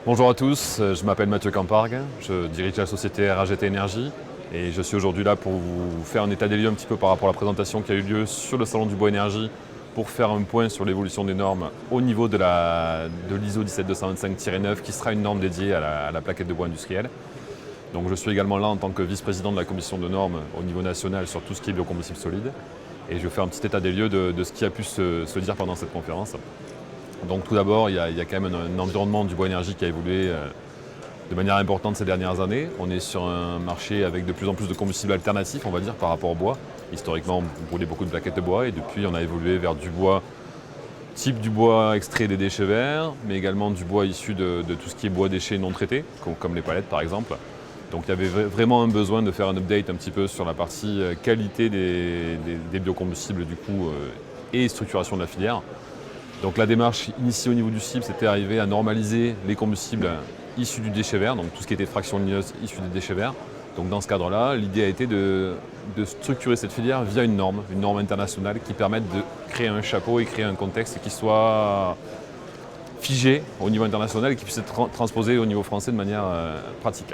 Bonjour à tous, je m'appelle Mathieu Campargue, je dirige la société RAGT Énergie et je suis aujourd'hui là pour vous faire un état des lieux un petit peu par rapport à la présentation qui a eu lieu sur le salon du bois énergie pour faire un point sur l'évolution des normes au niveau de l'ISO 17225-9 qui sera une norme dédiée à la plaquette de bois industriel. Donc je suis également là en tant que vice-président de la commission de normes au niveau national sur tout ce qui est biocombustible solide et je vais faire un petit état des lieux de ce qui a pu se dire pendant cette conférence. Donc tout d'abord, il y a quand même un environnement du bois énergie qui a évolué de manière importante ces dernières années. On est sur un marché avec de plus en plus de combustibles alternatifs, on va dire, par rapport au bois. Historiquement, on brûlait beaucoup de plaquettes de bois et depuis, on a évolué vers du bois, type du bois extrait des déchets verts, mais également du bois issu de tout ce qui est bois déchets non traités, comme les palettes par exemple. Donc il y avait vraiment un besoin de faire un update un petit peu sur la partie qualité des biocombustibles du coup, et structuration de la filière. Donc la démarche initiée au niveau du CIB, c'était arriver à normaliser les combustibles issus du déchet vert, donc tout ce qui était fraction ligneuse issue des déchets verts. Donc dans ce cadre-là, l'idée a été de structurer cette filière via une norme internationale qui permette de créer un chapeau et créer un contexte qui soit figé au niveau international et qui puisse être transposé au niveau français de manière pratique.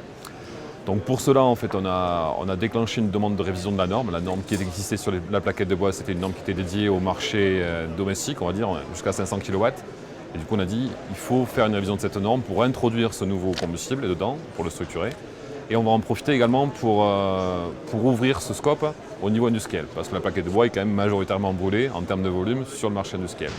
Donc pour cela, en fait, on a déclenché une demande de révision de la norme. La norme qui existait sur la plaquette de bois, c'était une norme qui était dédiée au marché domestique, on va dire, jusqu'à 500 kW. Et du coup, on a dit il faut faire une révision de cette norme pour introduire ce nouveau combustible dedans, pour le structurer. Et on va en profiter également pour ouvrir ce scope au niveau industriel, parce que la plaquette de bois est quand même majoritairement brûlée en termes de volume sur le marché industriel.